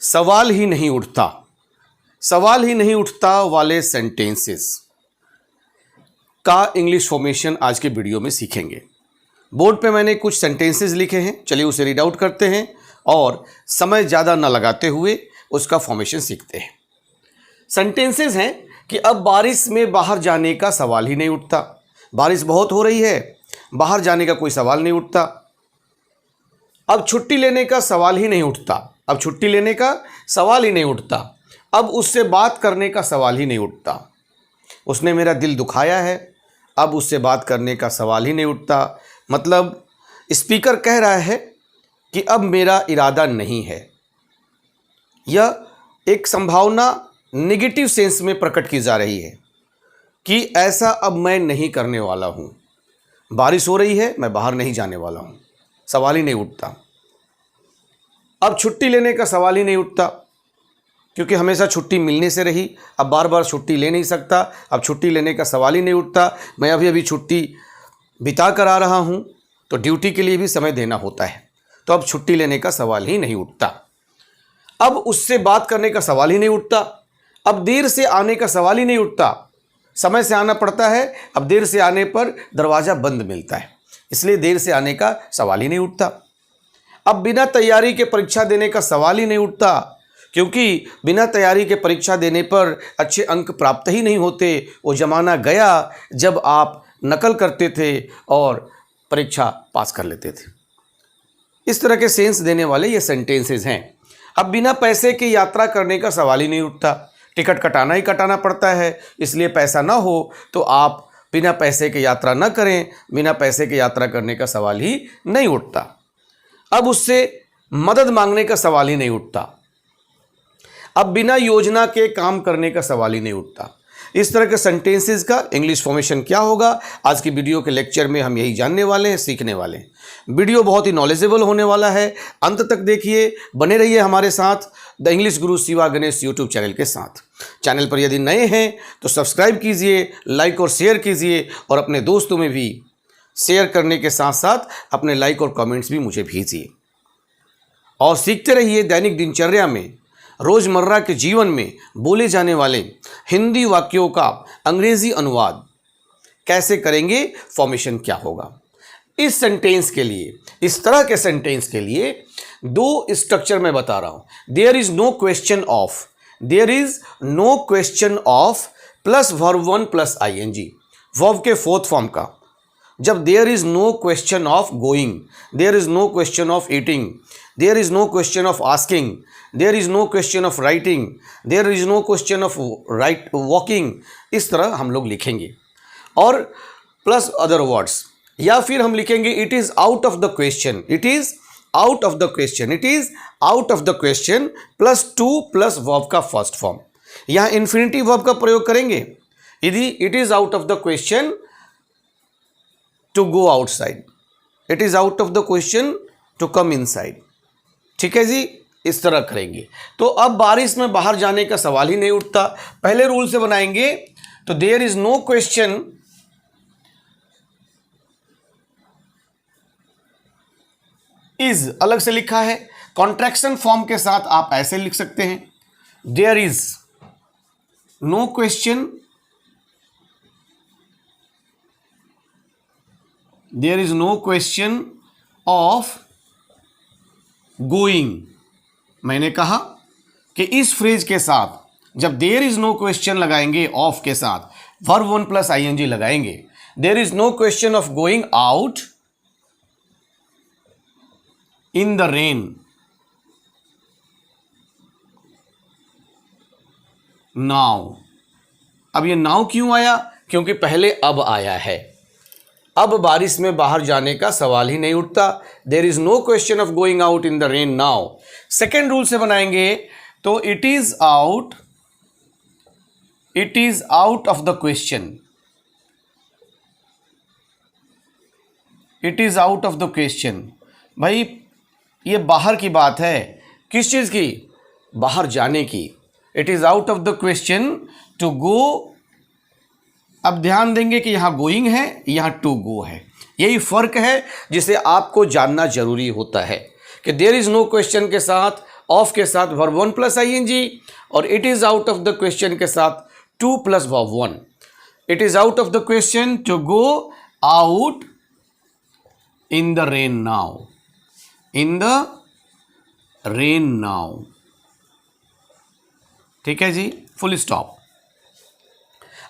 सवाल ही नहीं उठता, सवाल ही नहीं उठता वाले सेंटेंसेस का इंग्लिश फॉर्मेशन आज के वीडियो में सीखेंगे। बोर्ड पे मैंने कुछ सेंटेंसेस लिखे हैं, चलिए उसे रीड आउट करते हैं और समय ज़्यादा न लगाते हुए उसका फॉर्मेशन सीखते हैं। सेंटेंसेस हैं कि अब बारिश में बाहर जाने का सवाल ही नहीं उठता। बारिश बहुत हो रही है, बाहर जाने का कोई सवाल नहीं उठता। अब छुट्टी लेने का सवाल ही नहीं उठता, अब छुट्टी लेने का सवाल ही नहीं उठता। अब उससे बात करने का सवाल ही नहीं उठता। उसने मेरा दिल दुखाया है, अब उससे बात करने का सवाल ही नहीं उठता। मतलब स्पीकर कह रहा है कि अब मेरा इरादा नहीं है। यह एक संभावना नेगेटिव सेंस में प्रकट की जा रही है कि ऐसा अब मैं नहीं करने वाला हूँ। बारिश हो रही है, मैं बाहर नहीं जाने वाला हूँ, सवाल ही नहीं उठता। अब छुट्टी लेने का सवाल ही नहीं उठता क्योंकि हमेशा छुट्टी मिलने से रही, अब बार बार छुट्टी ले नहीं सकता, अब छुट्टी लेने का सवाल ही नहीं उठता। मैं अभी छुट्टी बिता कर आ रहा हूँ तो ड्यूटी के लिए भी समय देना होता है, तो अब छुट्टी लेने का सवाल ही नहीं उठता। अब उससे बात करने का सवाल ही नहीं उठता। अब देर से आने का सवाल ही नहीं उठता। समय से आना पड़ता है, अब देर से आने पर दरवाज़ा बंद मिलता है, इसलिए देर से आने का सवाल ही नहीं उठता। अब बिना तैयारी के परीक्षा देने का सवाल ही नहीं उठता क्योंकि बिना तैयारी के परीक्षा देने पर अच्छे अंक प्राप्त ही नहीं होते। वो ज़माना गया जब आप नकल करते थे और परीक्षा पास कर लेते थे। इस तरह के सेंस देने वाले ये सेंटेंसेस हैं। अब बिना पैसे की यात्रा करने का सवाल ही नहीं उठता। टिकट कटाना ही कटाना पड़ता है, इसलिए पैसा ना हो तो आप बिना पैसे के यात्रा ना करें। बिना पैसे के यात्रा करने का सवाल ही नहीं उठता। अब उससे मदद मांगने का सवाल ही नहीं उठता। अब बिना योजना के काम करने का सवाल ही नहीं उठता। इस तरह के सेंटेंसेस का इंग्लिश फॉर्मेशन क्या होगा, आज की वीडियो के लेक्चर में हम यही जानने वाले हैं, सीखने वाले हैं। वीडियो बहुत ही नॉलेजेबल होने वाला है, अंत तक देखिए, बने रहिए हमारे साथ the English Guru Shiva Ganesh YouTube channel के साथ। चैनल पर यदि नए हैं तो सब्सक्राइब कीजिए, लाइक और शेयर कीजिए और अपने दोस्तों में भी शेयर करने के साथ साथ अपने लाइक और कमेंट्स भी मुझे भेजिए। और सीखते रहिए दैनिक दिनचर्या में, रोज़मर्रा के जीवन में बोले जाने वाले हिंदी वाक्यों का अंग्रेज़ी अनुवाद कैसे करेंगे, फॉर्मेशन क्या होगा। इस सेंटेंस के लिए, इस तरह के सेंटेंस के लिए दो स्ट्रक्चर मैं बता रहा हूँ। There is no question of, there is no question of plus verb one plus ING, verb के फोर्थ फॉर्म का। जब there is no question of going, there is no question of eating, there is no question of asking, there is no question of writing, there is no question of right walking, इस तरह हम लोग लिखेंगे। और plus other words, या फिर हम लिखेंगे it is out of the question, it is out of the question, it is out of the question plus to plus verb का फर्स्ट फॉर्म। यहाँ इन्फिनिटिव वर्ब का प्रयोग करेंगे। यदि it is out of the question to go outside, it is out of the question to come inside. ठीक है जी, इस तरह करेंगे। तो अब बारिश में बाहर जाने का सवाल ही नहीं उठता। पहले रूल से बनाएंगे तो there is no question is अलग से लिखा है, कॉन्ट्रैक्शन फॉर्म के साथ आप ऐसे लिख सकते हैं, there is no question, there is no question of going. मैंने कहा कि इस फ्रेज के साथ जब देयर इज नो क्वेश्चन लगाएंगे ऑफ के साथ वर्ब वन प्लस आईएनजी लगाएंगे। There is no question of going out in the rain now. अब ये नाउ क्यों आया? क्योंकि पहले अब आया है। अब बारिश में बाहर जाने का सवाल ही नहीं उठता। There is no question of going out in the rain now. Second rule से बनाएंगे तो it is out of the question, it is out of the question. भाई ये बाहर की बात है, किस चीज की? बाहर जाने की। It is out of the question to go. अब ध्यान देंगे कि यहाँ गोइंग है, यहाँ टू गो है। यही फर्क है जिसे आपको जानना जरूरी होता है कि देयर इज नो क्वेश्चन के साथ ऑफ के साथ वर्ब 1 प्लस आईएनजी, और it is out of the question के साथ 2 plus verb 1। It is out of the question to go out in the rain now, in the rain now. ठीक है जी, full stop.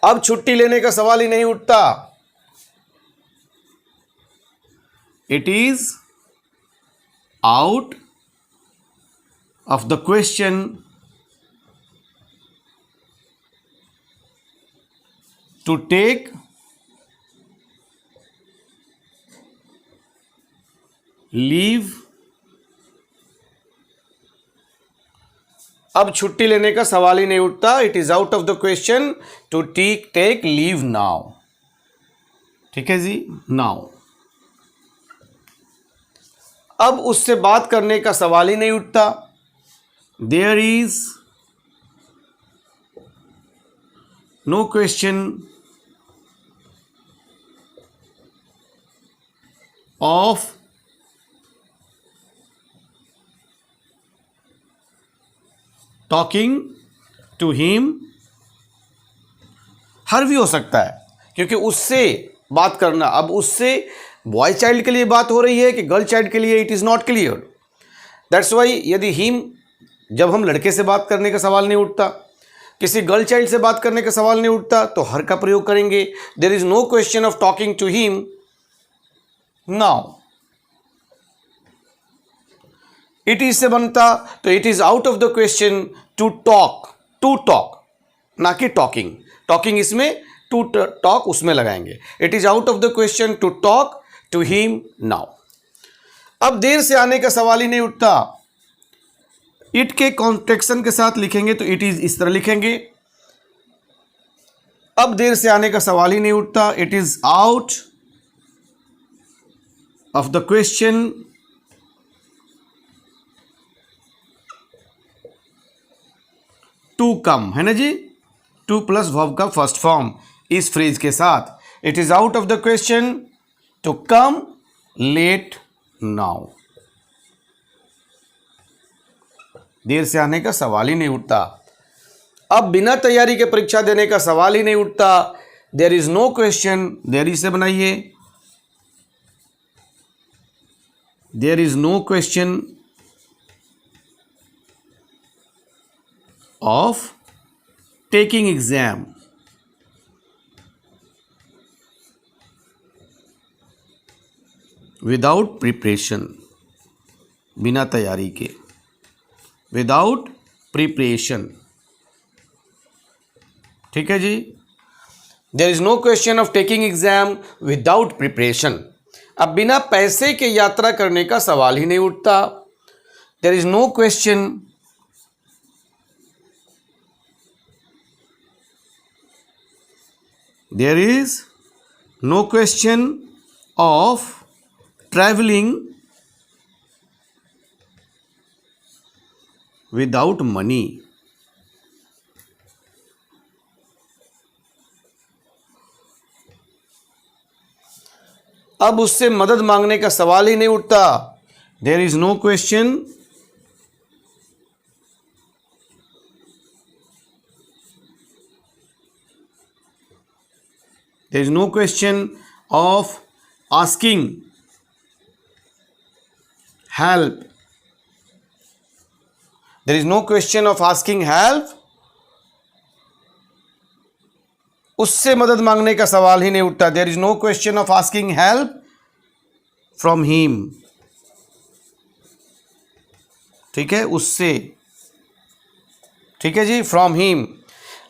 अब छुट्टी लेने का सवाल ही नहीं उठता। It is out of the question to take leave. अब छुट्टी लेने का सवाल ही नहीं उठता। It is out of the question to take leave now. ठीक है जी, नाउ। अब उससे बात करने का सवाल ही नहीं उठता। There is no question of talking to him. Her भी हो सकता है, क्योंकि उससे बात करना, अब उससे बॉय चाइल्ड के लिए बात हो रही है कि गर्ल चाइल्ड के लिए, it is not clear. That's why यदि हिम, जब हम लड़के से बात करने का सवाल नहीं उठता, किसी गर्ल चाइल्ड से बात करने का सवाल नहीं उठता, तो हर का प्रयोग करेंगे। There is no question of talking to him now. It is से बनता तो it is out of the question to talk, ना कि टॉकिंग। टॉकिंग इसमें, टू टॉक उसमें लगाएंगे। It is out of the question to talk to him now. अब देर से आने का सवाल ही नहीं उठता। इट के कॉन्ट्रैक्शन के साथ लिखेंगे तो इट इज इस तरह लिखेंगे। अब देर से आने का सवाल ही नहीं उठता। It is out of the question to come, है ना जी, टू प्लस वर्ब का फर्स्ट फॉर्म इस फ्रेज के साथ। It is out of the question to come late now. देर से आने का सवाल ही नहीं उठता। अब बिना तैयारी के परीक्षा देने का सवाल ही नहीं उठता। There is no question, there is से बनाइए, there is no question of taking exam without preparation, बिना तैयारी के, विदाउट प्रिपरेशन। ठीक है जी, there is no question of taking exam without preparation. अब बिना पैसे के यात्रा करने का सवाल ही नहीं उठता। There is no question there is no question of travelling without money. अब उससे मदद मांगने का सवाल ही नहीं उठता। There is no question there is no question of asking help. There is no question of asking help. उससे मदद मांगने का सवाल ही नहीं उठता। There is no question of asking help from him. ठीक है, उससे। ठीक है जी, फ्रॉम हिम।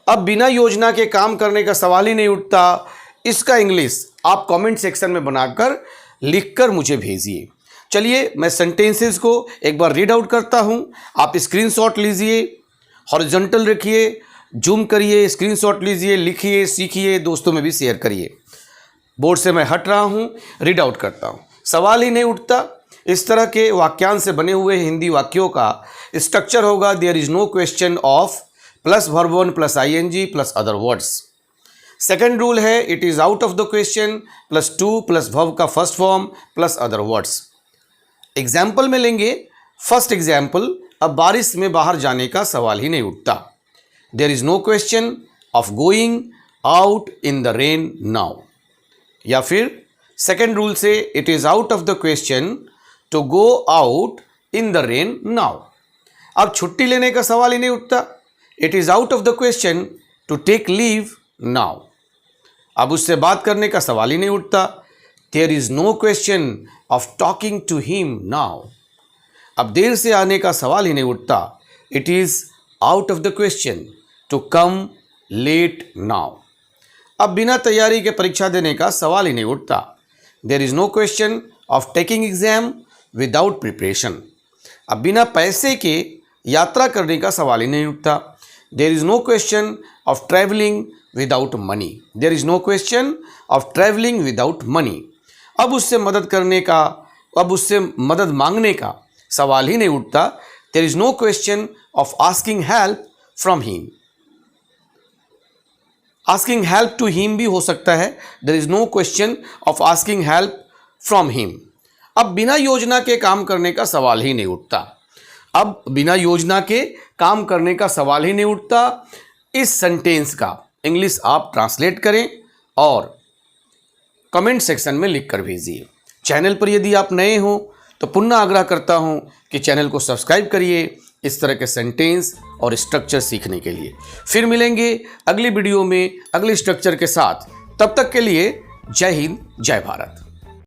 अब बिना योजना के काम करने का सवाल ही नहीं उठता। इसका इंग्लिश आप कमेंट सेक्शन में बनाकर लिखकर मुझे भेजिए। चलिए मैं सेंटेंसेस को एक बार रीड आउट करता हूं। आप स्क्रीनशॉट लीजिए, हॉरिजॉन्टल रखिए, जूम करिए, स्क्रीनशॉट लीजिए, लिखिए, सीखिए, दोस्तों में भी शेयर करिए। बोर्ड से मैं हट रहा हूं, रीड आउट करता हूं। सवाल ही नहीं उठता। इस तरह के वाक्यांश से बने हुए हिंदी वाक्यों का स्ट्रक्चर होगा there is no question of plus verb 1 plus ING plus other words. Second rule है it is out of the question plus 2 plus verb का first form plus other words. Example में लेंगे। फर्स्ट एग्जाम्पल, अब बारिश में बाहर जाने का सवाल ही नहीं उठता। There is no question of going out in the rain now. या फिर सेकेंड रूल से it is out of the question to go out in the rain now. अब छुट्टी लेने का सवाल ही नहीं उठता। It is out of the question to take leave now. अब उससे बात करने का सवाल ही नहीं उठता। There is no question of talking to him now. अब देर से आने का सवाल ही नहीं उठता। It is out of the question to come late now. अब बिना तैयारी के परीक्षा देने का सवाल ही नहीं उठता। There is no question of taking exam without preparation. अब बिना पैसे के यात्रा करने का सवाल ही नहीं उठता। There is no question of travelling without money. There is no question of travelling without money. अब उससे मदद मांगने का सवाल ही नहीं उठता। There is no question of asking help from him. Asking help to him भी हो सकता है। There is no question of asking help from him. अब बिना योजना के काम करने का सवाल ही नहीं उठता। अब बिना योजना के काम करने का सवाल ही नहीं उठता। इस सेंटेंस का इंग्लिश आप ट्रांसलेट करें और कमेंट सेक्शन में लिख कर भेजिए। चैनल पर यदि आप नए हो तो पुनः आग्रह करता हूं कि चैनल को सब्सक्राइब करिए इस तरह के सेंटेंस और स्ट्रक्चर सीखने के लिए। फिर मिलेंगे अगली वीडियो में अगले स्ट्रक्चर के साथ। तब तक के लिए जय हिंद, जय भारत।